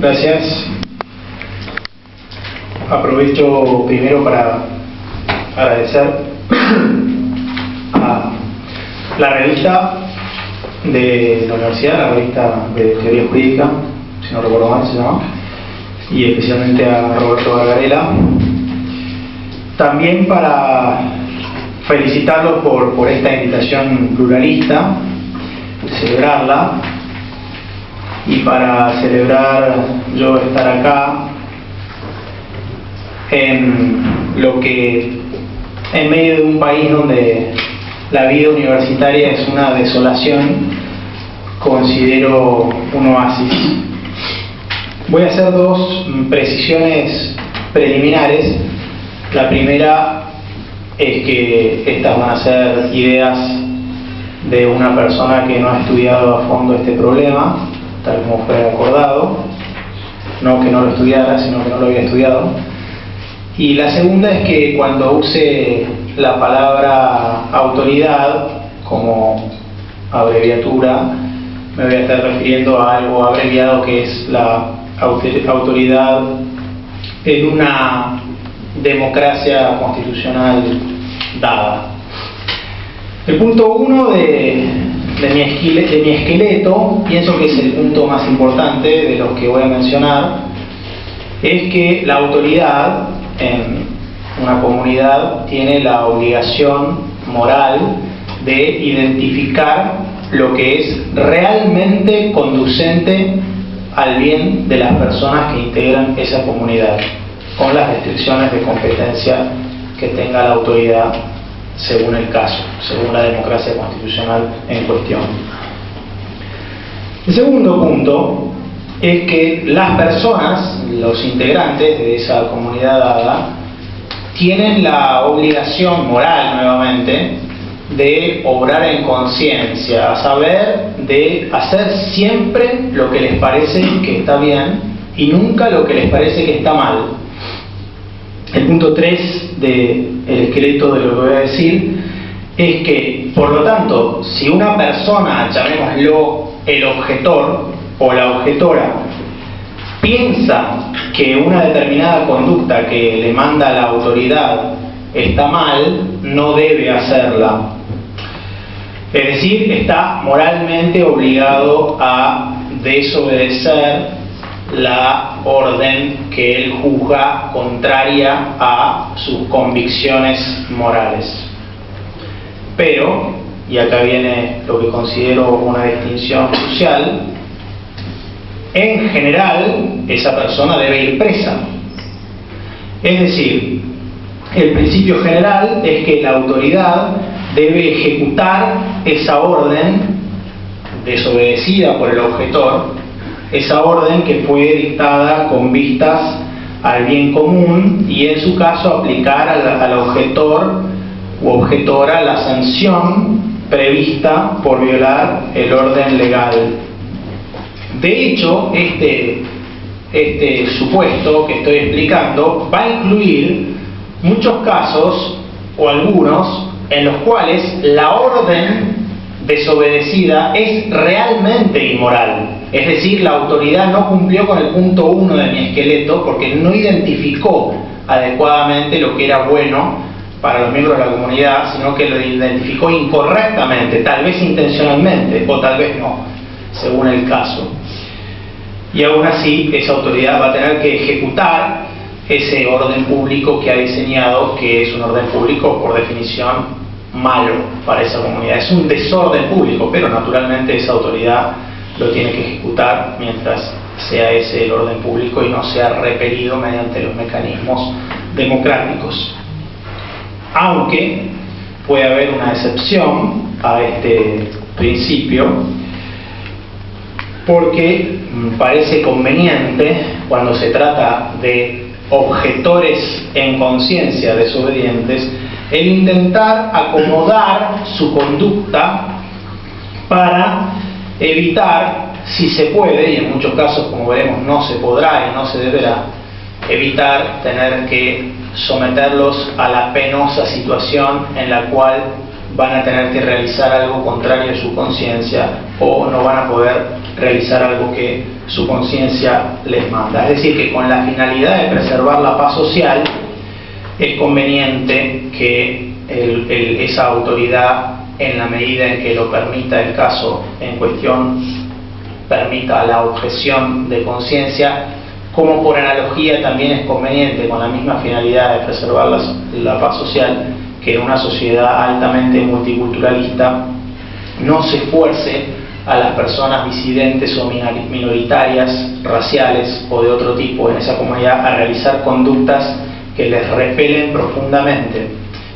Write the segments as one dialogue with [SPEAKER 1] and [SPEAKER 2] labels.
[SPEAKER 1] Gracias. Aprovecho primero para agradecer a la revista de la universidad, la revista de Teoría Jurídica, si no recuerdo mal se llama, y especialmente a Roberto Gargarella. También para felicitarlos por esta invitación pluralista, celebrarla, y para celebrar yo estar acá en lo que, en medio de un país donde la vida universitaria es una desolación, considero un oasis. Voy a hacer dos precisiones preliminares. La primera es que estas van a ser ideas de una persona que no ha estudiado a fondo este problema, tal como fue acordado, no que no lo estudiara, sino que no lo había estudiado. Y la segunda es que cuando use la palabra autoridad como abreviatura, me voy a estar refiriendo a algo abreviado que es la autoridad en una democracia constitucional dada. El punto 1 de mi esqueleto, pienso que es el punto más importante de los que voy a mencionar, es que la autoridad en una comunidad tiene la obligación moral de identificar lo que es realmente conducente al bien de las personas que integran esa comunidad, con las restricciones de competencia que tenga la autoridad según el caso, según la democracia constitucional en cuestión. El segundo punto es que las personas, los integrantes de esa comunidad dada, tienen la obligación moral, nuevamente, de obrar en conciencia, a saber, de hacer siempre lo que les parece que está bien y nunca lo que les parece que está mal. El punto 3 del esqueleto de lo que voy a decir es que, por lo tanto, si una persona, llamémoslo el objetor o la objetora, piensa que una determinada conducta que le manda la autoridad está mal, no debe hacerla. Es decir, está moralmente obligado a desobedecer la orden que él juzga contraria a sus convicciones morales. Pero, y acá viene lo que considero una distinción crucial, en general esa persona debe ir presa. Es decir, el principio general es que la autoridad debe ejecutar esa orden desobedecida por el objetor, esa orden que fue dictada con vistas al bien común, y en su caso aplicar al objetor u objetora la sanción prevista por violar el orden legal. De hecho, este supuesto que estoy explicando va a incluir muchos casos, o algunos, en los cuales la orden desobedecida es realmente inmoral. Es decir, la autoridad no cumplió con el punto 1 de mi esqueleto porque no identificó adecuadamente lo que era bueno para los miembros de la comunidad, sino que lo identificó incorrectamente, tal vez intencionalmente o tal vez no, según el caso. Y aún así, esa autoridad va a tener que ejecutar ese orden público que ha diseñado, que es un orden público por definición malo para esa comunidad. Es un desorden público, pero naturalmente esa autoridad lo tiene que ejecutar mientras sea ese el orden público y no sea repelido mediante los mecanismos democráticos. Aunque puede haber una excepción a este principio, porque parece conveniente, cuando se trata de objetores en conciencia desobedientes, el intentar acomodar su conducta para evitar, si se puede, y en muchos casos, como veremos, no se podrá y no se deberá, evitar tener que someterlos a la penosa situación en la cual van a tener que realizar algo contrario a su conciencia o no van a poder realizar algo que su conciencia les manda. Es decir, que con la finalidad de preservar la paz social es conveniente que esa autoridad, en la medida en que lo permita el caso en cuestión, permita la objeción de conciencia, como por analogía también es conveniente, con la misma finalidad de preservar la paz social, que en una sociedad altamente multiculturalista no se fuerce a las personas disidentes o minoritarias, raciales o de otro tipo en esa comunidad a realizar conductas que les repelen profundamente.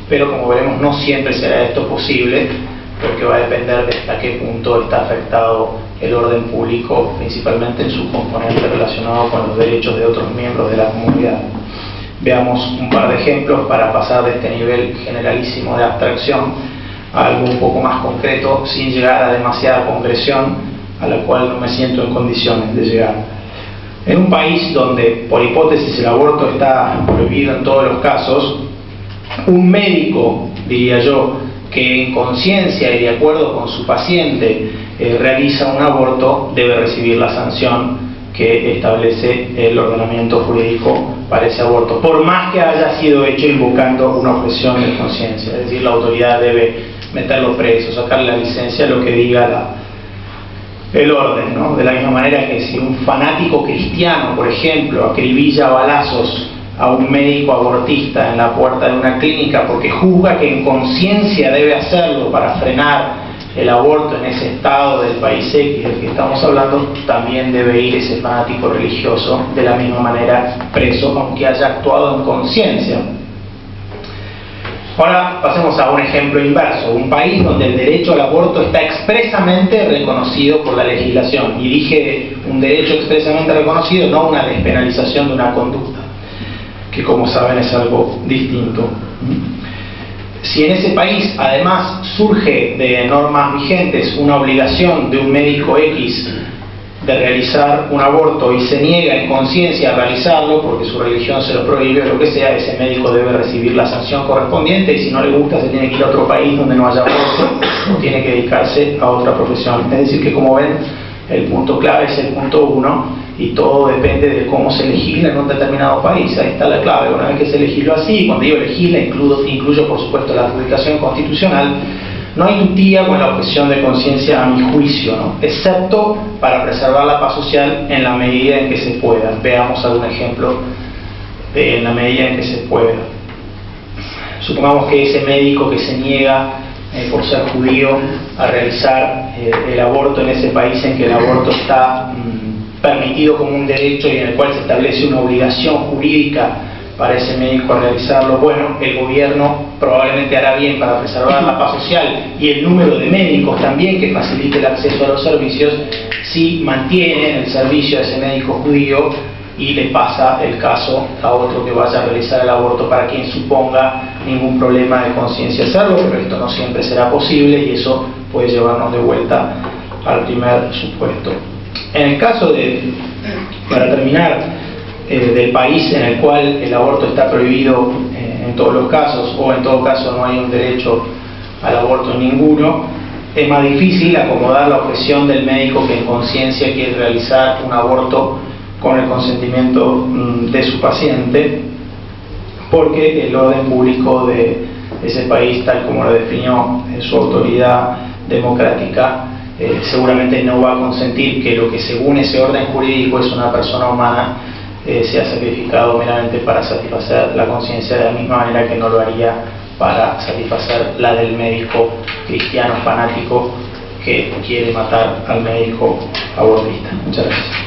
[SPEAKER 1] Pero como veremos, no siempre será esto posible, porque va a depender de hasta qué punto está afectado el orden público, principalmente en su componente relacionado con los derechos de otros miembros de la comunidad. Veamos un par de ejemplos para pasar de este nivel generalísimo de abstracción a algo un poco más concreto, sin llegar a demasiada concreción a la cual no me siento en condiciones de llegar. En un país donde, por hipótesis, el aborto está prohibido en todos los casos, un médico, diría yo, que en conciencia y de acuerdo con su paciente realiza un aborto, debe recibir la sanción que establece el ordenamiento jurídico para ese aborto, por más que haya sido hecho invocando una objeción de conciencia. Es decir, la autoridad debe meterlo preso, sacarle la licencia, lo que diga el orden, ¿no? De la misma manera que si un fanático cristiano, por ejemplo, acribilla a balazos a un médico abortista en la puerta de una clínica porque juzga que en conciencia debe hacerlo para frenar el aborto en ese estado del país X del que estamos hablando, también debe ir ese fanático religioso de la misma manera preso, aunque haya actuado en conciencia. Ahora pasemos a un ejemplo inverso, un país donde el derecho al aborto está expresamente reconocido por la legislación, y dije un derecho expresamente reconocido, no una despenalización de una conducta, que como saben es algo distinto. Si en ese país además surge de normas vigentes una obligación de un médico X de realizar un aborto y se niega en conciencia a realizarlo porque su religión se lo prohíbe o lo que sea, ese médico debe recibir la sanción correspondiente, y si no le gusta se tiene que ir a otro país donde no haya aborto o tiene que dedicarse a otra profesión. Es decir que, como ven, el punto clave es el punto 1 y todo depende de cómo se legisla en un determinado país. Ahí está la clave. Una vez que se legisló así, cuando digo legisla incluyo por supuesto la adjudicación constitucional, no hay tutía con la objeción de conciencia a mi juicio, ¿no? Excepto para preservar la paz social en la medida en que se pueda. Veamos algún ejemplo de en la medida en que se pueda. Supongamos que ese médico que se niega por ser judío a realizar el aborto en ese país en que el aborto está permitido como un derecho y en el cual se establece una obligación jurídica para ese médico a realizarlo, bueno, el gobierno probablemente hará bien para preservar la paz social y el número de médicos también que facilite el acceso a los servicios, si mantiene el servicio a ese médico judío y le pasa el caso a otro que vaya a realizar el aborto para quien suponga ningún problema de conciencia hacerlo, pero esto no siempre será posible y eso puede llevarnos de vuelta al primer supuesto. En el caso para terminar, del país en el cual el aborto está prohibido en todos los casos, o en todo caso no hay un derecho al aborto en ninguno, es más difícil acomodar la objeción del médico que en conciencia quiere realizar un aborto con el consentimiento de su paciente, porque el orden público de ese país, tal como lo definió su autoridad democrática, seguramente no va a consentir que lo que según ese orden jurídico es una persona humana sea sacrificado meramente para satisfacer la conciencia, de la misma manera que no lo haría para satisfacer la del médico cristiano fanático que quiere matar al médico abortista. Muchas gracias.